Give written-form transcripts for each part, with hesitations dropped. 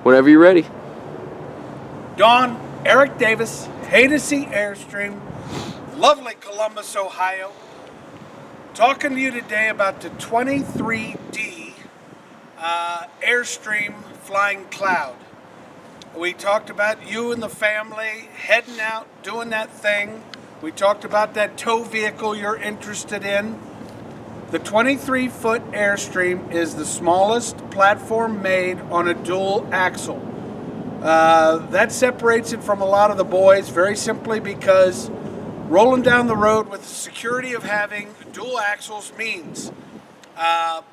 whenever you're ready. Don, Eric Davis, Haydocy Airstream, lovely Columbus, Ohio. Talking to you today about the 23D Airstream Flying Cloud. We talked about you and the family heading out, doing that thing. We talked about that tow vehicle you're interested in. The 23-foot Airstream is the smallest platform made on a dual axle. That separates it from a lot of the boys very simply because rolling down the road with the security of having dual axles means I've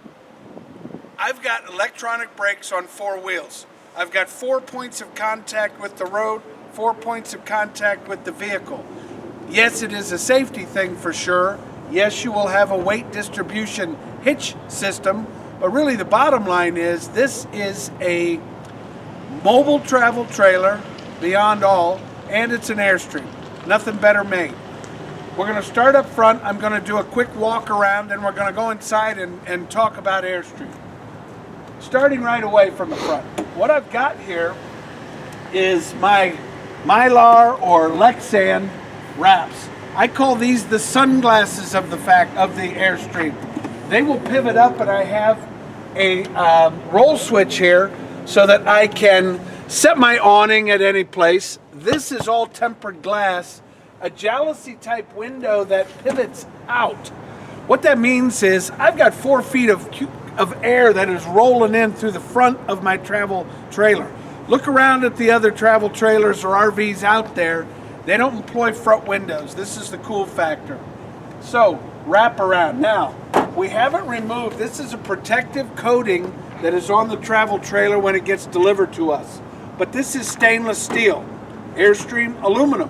got electronic brakes on 4 wheels. I've got 4 points of contact with the road, 4 points of contact with the vehicle. Yes, it is a safety thing for sure. Yes, you will have a weight distribution hitch system, but really the bottom line is this is a mobile travel trailer beyond all, and it's an Airstream. Nothing better made. We're going to start up front. I'm going to do a quick walk around, and we're going to go inside and talk about Airstream. Starting right away from the front. What I've got here is my Mylar or Lexan wraps. I call these the sunglasses of the Airstream. They will pivot up, and I have a roll switch here so that I can set my awning at any place. This is all tempered glass, a jalousie type window that pivots out. What that means is I've got 4 feet of air that is rolling in through the front of my travel trailer. Look around at the other travel trailers or RVs out there. They don't employ front windows. This is the cool factor. So, wrap around. Now, we haven't removed, this is a protective coating that is on the travel trailer when it gets delivered to us. But this is stainless steel, Airstream aluminum.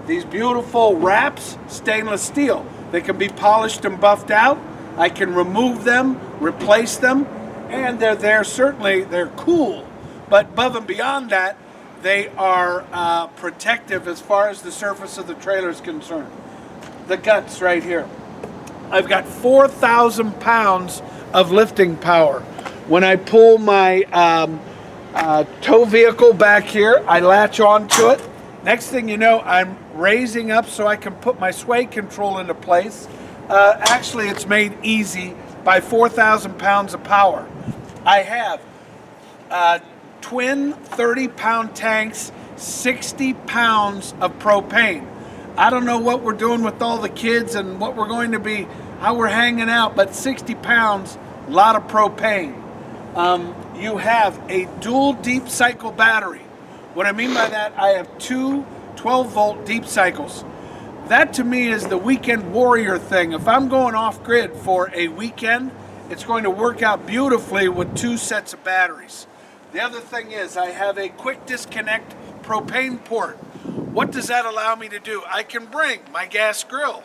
These beautiful wraps, stainless steel. They can be polished and buffed out. I can remove them, replace them, and they're there. Certainly, they're cool. But above and beyond that, they are protective as far as the surface of the trailer is concerned. The guts right here. I've got 4,000 pounds of lifting power. When I pull my tow vehicle back here, I latch onto it. Next thing you know, I'm raising up so I can put my sway control into place. Actually, it's made easy by 4,000 pounds of power. I have twin 30-pound tanks, 60 pounds of propane. I don't know what we're doing with all the kids and what we're going to be, how we're hanging out, but 60 pounds, a lot of propane. You have a dual deep cycle battery. What I mean by that, I have 2 12-volt deep cycles. That to me is the weekend warrior thing. If I'm going off grid for a weekend, it's going to work out beautifully with 2 sets of batteries. The other thing is I have a quick disconnect propane port. What does that allow me to do? I can bring my gas grill.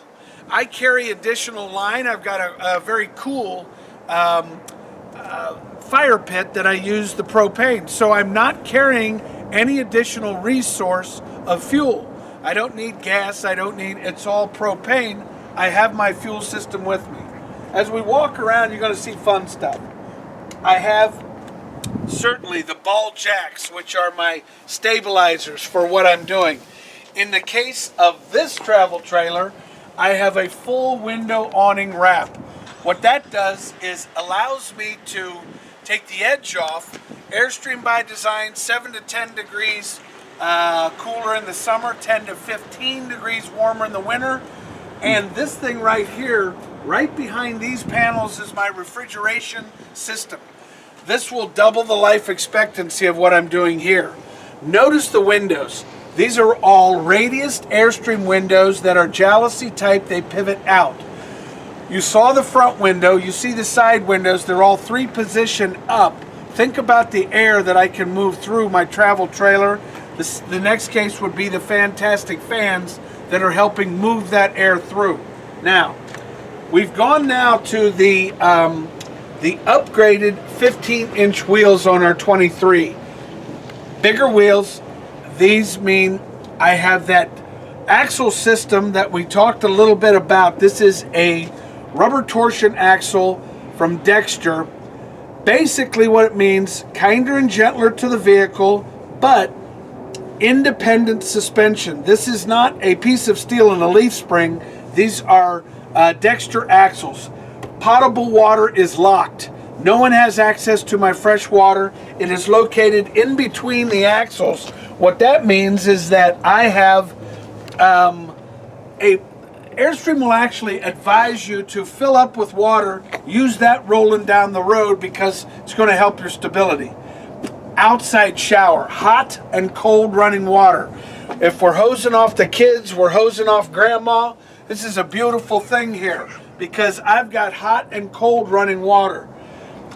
I carry additional line. I've got a very cool fire pit that I use the propane. So I'm not carrying any additional resource of fuel. I don't need gas, it's all propane. I have my fuel system with me. As we walk around, you're gonna see fun stuff. I have certainly the ball jacks, which are my stabilizers for what I'm doing. In the case of this travel trailer, I have a full window awning wrap. What that does is allows me to take the edge off. Airstream by design, 7 to 10 degrees cooler in the summer, 10 to 15 degrees warmer in the winter. And this thing right here, right behind these panels, is my refrigeration system. This will double the life expectancy of what I'm doing here. Notice the windows. These are all radius Airstream windows that are jalousie type. They pivot out. You saw the front window, you see the side windows, they're all 3 position up. Think about the air that I can move through my travel trailer. The next case would be the fantastic fans that are helping move that air through. Now, we've gone now to the upgraded 15-inch wheels on our 23. Bigger wheels. These mean I have that axle system that we talked a little bit about. This is a rubber torsion axle from Dexter. Basically what it means, kinder and gentler to the vehicle, but independent suspension. This is not a piece of steel and a leaf spring. These are Dexter axles. Potable water is locked. No one has access to my fresh water. It is located in between the axles. What that means is that I have Airstream will actually advise you to fill up with water, use that rolling down the road because it's going to help your stability. Outside shower, hot and cold running water. If we're hosing off the kids, we're hosing off grandma. This is a beautiful thing here because I've got hot and cold running water.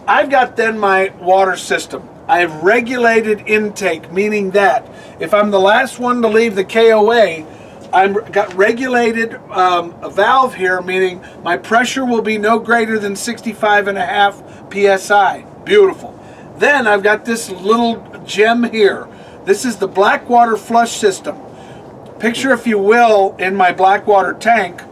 I've got then my water system. I have regulated intake, meaning that if I'm the last one to leave the KOA, I've got regulated a valve here, meaning my pressure will be no greater than 65.5 psi. Beautiful. Then I've got this little gem here. This is the Blackwater flush system. Picture, if you will, in my Blackwater tank,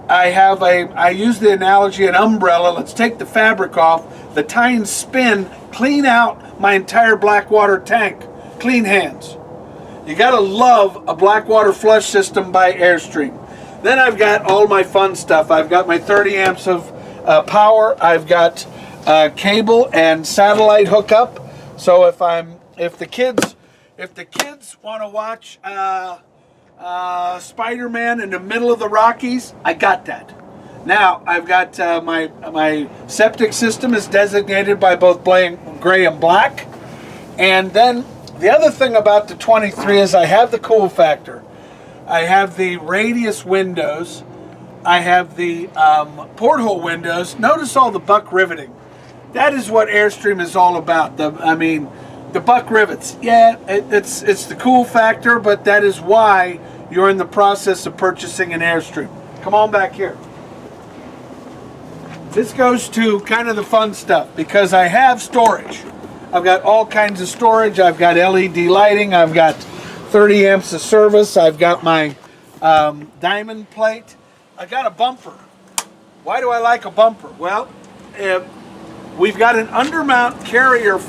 I use the analogy an umbrella. Let's take the fabric off, the tines spin, clean out my entire Blackwater tank. Clean hands. You gotta love a Blackwater flush system by Airstream. Then I've got all my fun stuff. I've got my 30 amps of power. I've got cable and satellite hookup. So if the kids want to watch Spider-Man in the middle of the Rockies, I got that. Now I've got my septic system is designated by both gray and black, and then the other thing about the 23 is I have the cool factor. I have the radius windows. I have the porthole windows. Notice all the buck riveting. That is what Airstream is all about. The buck rivets. Yeah, it's the cool factor, but that is why you're in the process of purchasing an Airstream. Come on back here. This goes to kind of the fun stuff because I have storage. I've got all kinds of storage. I've got LED lighting. I've got 30 amps of service. I've got my diamond plate. I got a bumper. Why do I like a bumper? Well, we've got an undermount carrier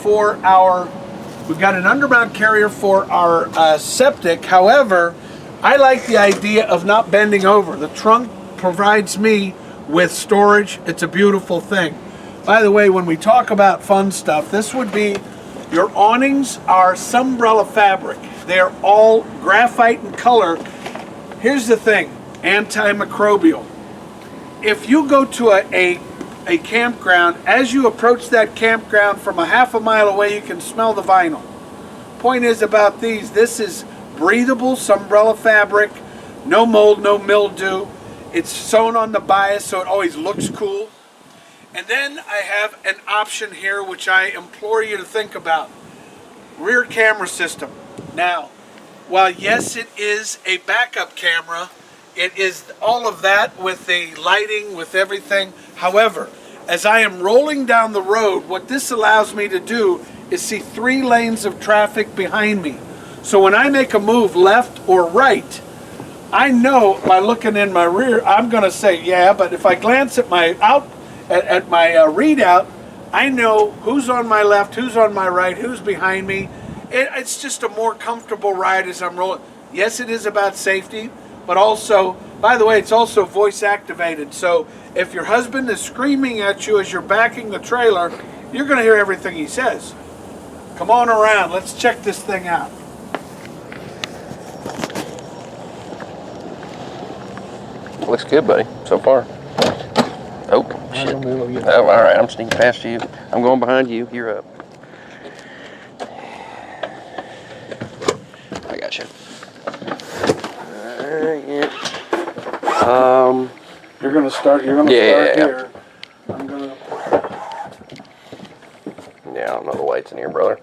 for our septic. However, I like the idea of not bending over. The trunk provides me with storage. It's a beautiful thing. By the way, when we talk about fun stuff, this would be, your awnings are Sunbrella fabric. They're all graphite in color. Here's the thing, antimicrobial. If you go to a campground, as you approach that campground from a half a mile away, you can smell the vinyl. Point is about these, this is breathable Sunbrella fabric, no mold, no mildew. It's sewn on the bias so it always looks cool. And then I have an option here which I implore you to think about. Rear camera system. Now, while yes, it is a backup camera, it is all of that with the lighting, with everything. However, as I am rolling down the road, what this allows me to do is see 3 lanes of traffic behind me. So when I make a move left or right, I know by looking in my rear, I'm going to say, yeah, but if I glance at my readout, I know who's on my left, who's on my right, who's behind me. It's just a more comfortable ride as I'm rolling. Yes, it is about safety, but also, by the way, it's also voice activated. So if your husband is screaming at you as you're backing the trailer, you're going to hear everything he says. Come on around. Let's check this thing out. Looks good, buddy, so far. Oh, shit. Oh, all right, I'm sneaking past you. I'm going behind you. You're up. I got you. Yeah. You're gonna start here. I'm gonna. Yeah, I don't know the lights in here, brother.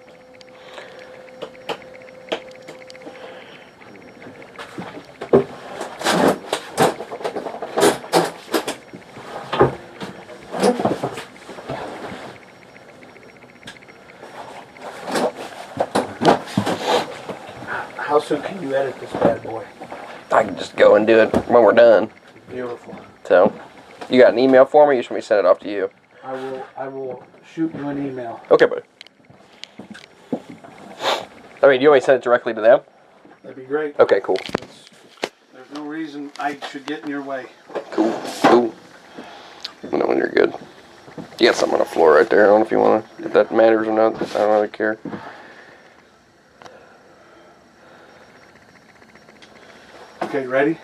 How soon can you edit this bad boy? I can just go and do it when we're done. Beautiful. So, you got an email for me? You just want me to send it off to you? I will shoot you an email. Okay, buddy. I mean, do you want me to send it directly to them? That'd be great. Okay, cool. There's no reason I should get in your way. Cool. No, when you're good. You got something on the floor right there. I don't know if you want to, if that matters or not. I don't really care. Okay, ready?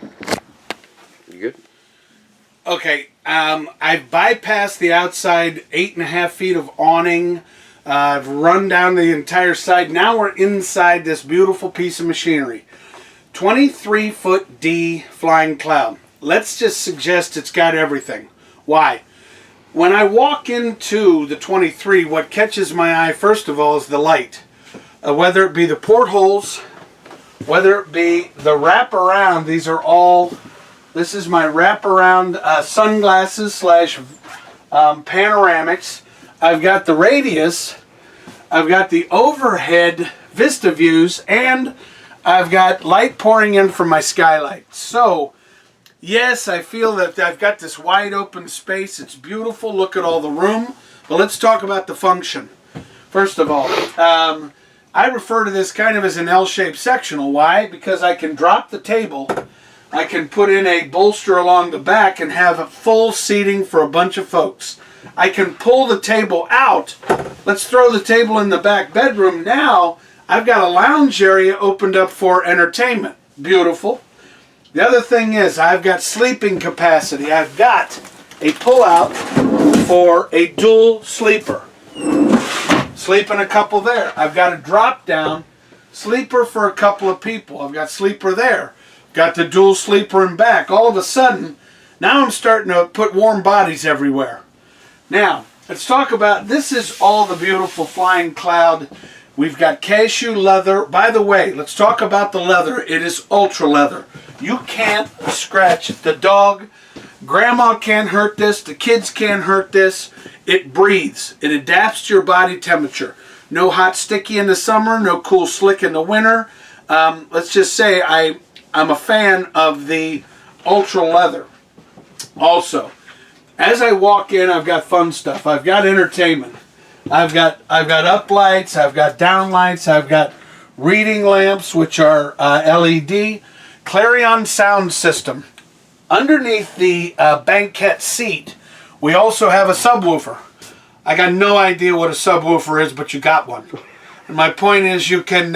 You good? Okay, I've bypassed the outside 8.5 feet of awning. I've run down the entire side. Now we're inside this beautiful piece of machinery. 23-foot D flying cloud. Let's just suggest it's got everything. Why? When I walk into the 23, what catches my eye first of all is the light. Whether it be the portholes, whether it be the wraparound, these are all, this is my wraparound sunglasses slash panoramics. I've got the radius, I've got the overhead vista views, and I've got light pouring in from my skylight. So, yes, I feel that I've got this wide open space. It's beautiful. Look at all the room. But let's talk about the function. First of all, I refer to this kind of as an L-shaped sectional. Why? Because I can drop the table. I can put in a bolster along the back and have a full seating for a bunch of folks. I can pull the table out. Let's throw the table in the back bedroom. Now, I've got a lounge area opened up for entertainment. Beautiful. The other thing is I've got sleeping capacity. I've got a pull-out for a dual sleeper. Sleeping a couple there. I've got a drop-down sleeper for a couple of people. I've got sleeper there. Got the dual sleeper in back. All of a sudden, now I'm starting to put warm bodies everywhere. Now, let's talk about, this is all the beautiful flying cloud. We've got cashew leather. By the way, let's talk about the leather. It is ultra leather. You can't scratch it. The dog, grandma can't hurt this. The kids can't hurt this. It breathes. It adapts to your body temperature. No hot sticky in the summer. No cool slick in the winter. Let's just say I'm a fan of the ultra leather. Also, as I walk in, I've got fun stuff. I've got entertainment. I've got up lights. I've got down lights. I've got reading lamps, which are LED. Clarion sound system. Underneath the banquette seat, we also have a subwoofer. I got no idea what a subwoofer is, but you got one. And my point is, you can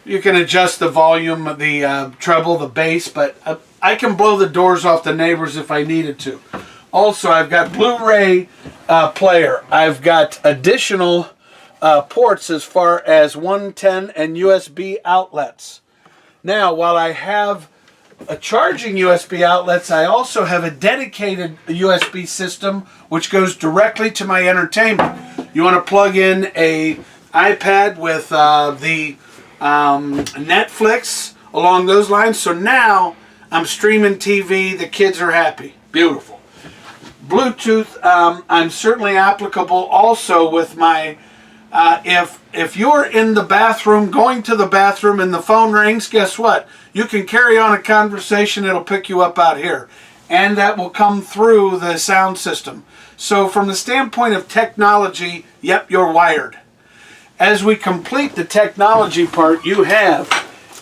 adjust the volume, the treble, the bass, but I can blow the doors off the neighbors if I needed to. Also, I've got Blu-ray player. I've got additional ports as far as 110 and USB outlets. Now, while I have a charging USB outlets, I also have a dedicated USB system which goes directly to my entertainment. You want to plug in a iPad with the Netflix along those lines. So now I'm streaming TV. The kids are happy. Beautiful. Bluetooth, I'm certainly applicable also with my, if you're in the bathroom, going to the bathroom and the phone rings, guess what? You can carry on a conversation, it'll pick you up out here. And that will come through the sound system. So from the standpoint of technology, yep, you're wired. As we complete the technology part, you have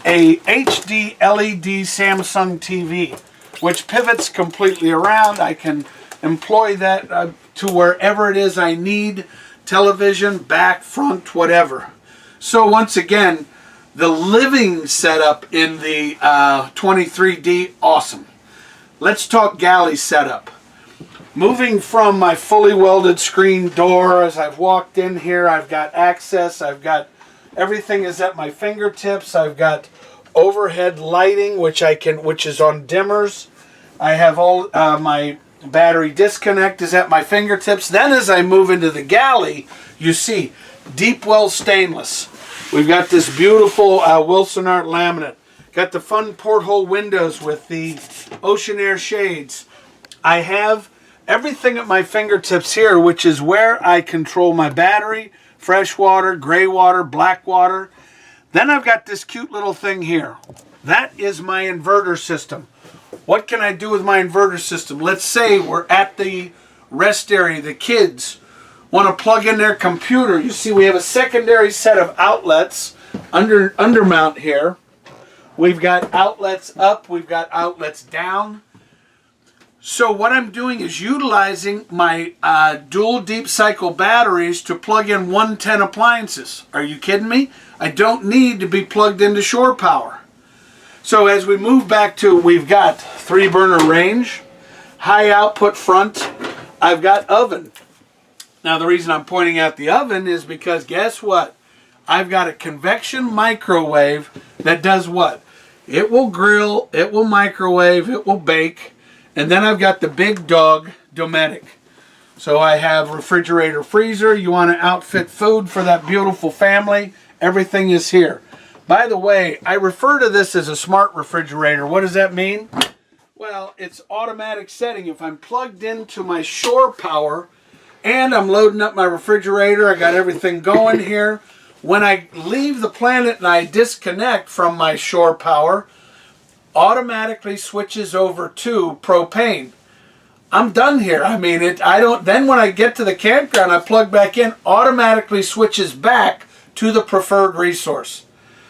a HD LED Samsung TV, which pivots completely around. I can employ that to wherever it is I need, television, back, front, whatever. So once again, the living setup in the 23D, awesome. Let's talk galley setup. Moving from my fully welded screen door, as I've walked in here, I've got access, I've got, everything is at my fingertips. I've got overhead lighting, which is on dimmers. I have all my battery disconnect is at my fingertips. Then as I move into the galley, you see deep well stainless. We've got this beautiful Wilson Art laminate. Got the fun porthole windows with the ocean air shades. I have everything at my fingertips here, which is where I control my battery, fresh water, gray water, black water. Then I've got this cute little thing here. That is my inverter system. What can I do with my inverter system? Let's say we're at the rest area, the kids want to plug in their computer. You see we have a secondary set of outlets under mount here. We've got outlets up, we've got outlets down. So what I'm doing is utilizing my dual deep cycle batteries to plug in 110 appliances. Are you kidding me? I don't need to be plugged into shore power. So as we move back to, we've got 3-burner range, high output front, I've got oven. Now the reason I'm pointing out the oven is because guess what? I've got a convection microwave that does what? It will grill, it will microwave, it will bake. And then I've got the big dog, Dometic. So I have refrigerator, freezer. You want to outfit food for that beautiful family. Everything is here. By the way, I refer to this as a smart refrigerator. What does that mean? Well, it's automatic setting. If I'm plugged into my shore power and I'm loading up my refrigerator, I got everything going here. When I leave the planet and I disconnect from my shore power, automatically switches over to propane. I'm done here. I mean, then when I get to the campground, I plug back in, automatically switches back to the preferred resource.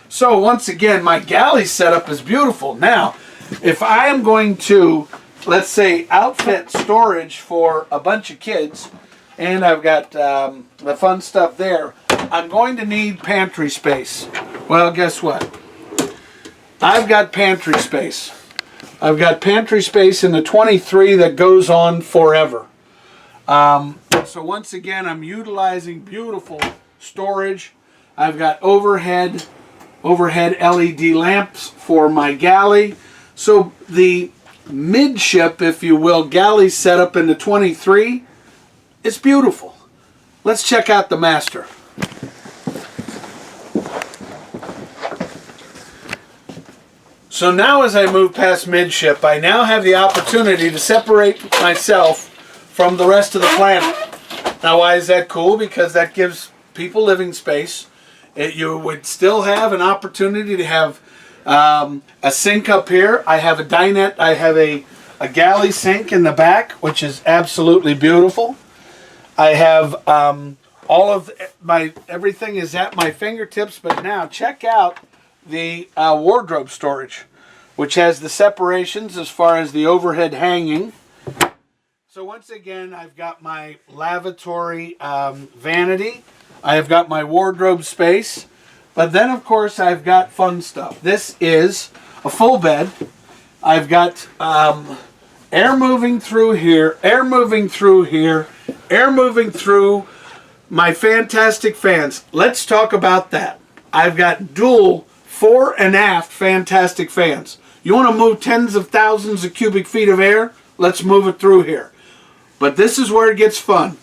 So once again, my galley setup is beautiful. Now, if I am going to, let's say, outfit storage for a bunch of kids, and I've got the fun stuff there, I'm going to need pantry space. Well, guess what? I've got pantry space. I've got pantry space in the 23 that goes on forever. So once again, I'm utilizing beautiful storage. I've got overhead LED lamps for my galley. So the midship, if you will, galley setup in the 23, it's beautiful. Let's check out the master. So now as I move past midship, I now have the opportunity to separate myself from the rest of the planet. Now why is that cool? Because that gives people living space. You would still have an opportunity to have a sink up here. I have a dinette, I have a galley sink in the back, which is absolutely beautiful. I have all of everything is at my fingertips, but now check out the wardrobe storage, which has the separations as far as the overhead hanging. So once again, I've got my lavatory vanity. I have got my wardrobe space. But then, of course, I've got fun stuff. This is a full bed. I've got air moving through here, air moving through here, air moving through my fantastic fans. Let's talk about that. I've got dual fore and aft fantastic fans. You want to move tens of thousands of cubic feet of air? Let's move it through here. But this is where it gets fun.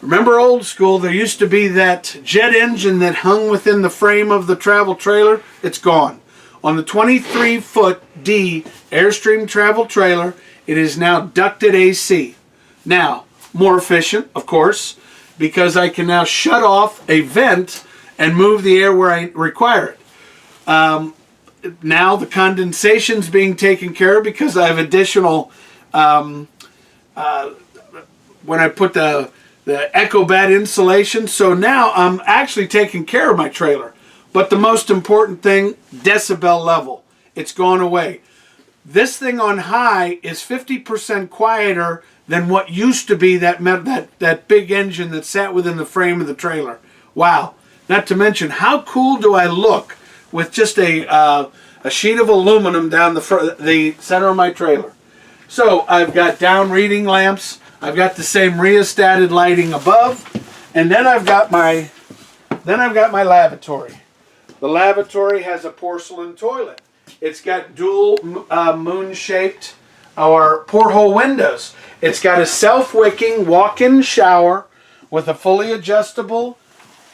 Remember old school, there used to be that jet engine that hung within the frame of the travel trailer? It's gone. On the 23-foot D Airstream travel trailer, it is now ducted AC. Now, more efficient, of course, because I can now shut off a vent and move the air where I require it. Now the condensation's being taken care of because I have additional, when I put the EcoBat insulation. So now I'm actually taking care of my trailer. But the most important thing, decibel level. It's gone away. This thing on high is 50% quieter than what used to be that big engine that sat within the frame of the trailer. Wow. Not to mention, how cool do I look with just a sheet of aluminum down the center of my trailer. So I've got down reading lamps. I've got the same rheostated lighting above, and then I've got my lavatory. The lavatory has a porcelain toilet. It's got dual moon-shaped or porthole windows. It's got a self-wicking walk-in shower with a fully adjustable.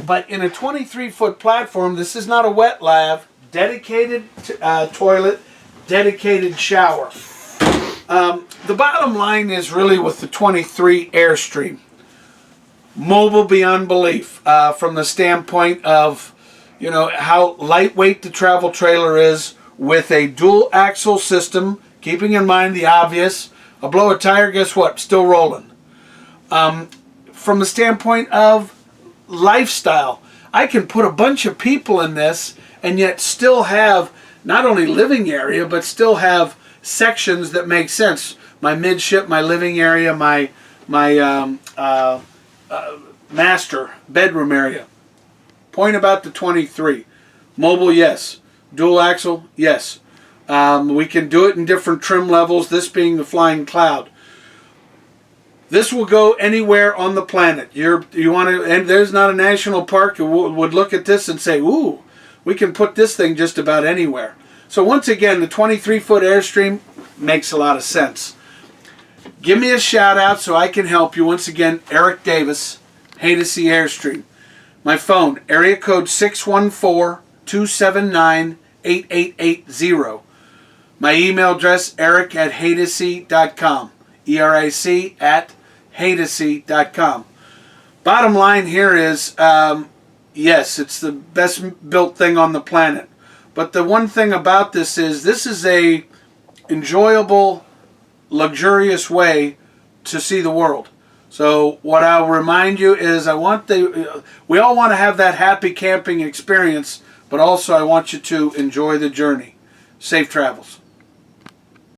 But in a 23-foot platform, this is not a wet lav, dedicated toilet, dedicated shower. The bottom line is really with the 23 Airstream, mobile beyond belief from the standpoint of, you know, how lightweight the travel trailer is with a dual axle system, keeping in mind the obvious. I blow a tire, guess what? Still rolling. From the standpoint of lifestyle, I can put a bunch of people in this and yet still have not only living area, but still have sections that make sense. My midship, my living area, my master bedroom area. Point about the 23. Mobile, yes. Dual axle, yes. We can do it in different trim levels, this being the Flying Cloud. This will go anywhere on the planet. You want to, and there's not a national park who would look at this and say, ooh, we can put this thing just about anywhere. So once again, the 23-foot Airstream makes a lot of sense. Give me a shout out so I can help you. Once again, Eric Davis, Haydocy Airstream. My phone, area code 614-279-8880. My email address, eric@haydocy.com. ERIC@haydocy.com. Bottom line here is, yes, it's the best built thing on the planet. But the one thing about this is a enjoyable, luxurious way to see the world. So what I'll remind you is we all want to have that happy camping experience, but also I want you to enjoy the journey. Safe travels.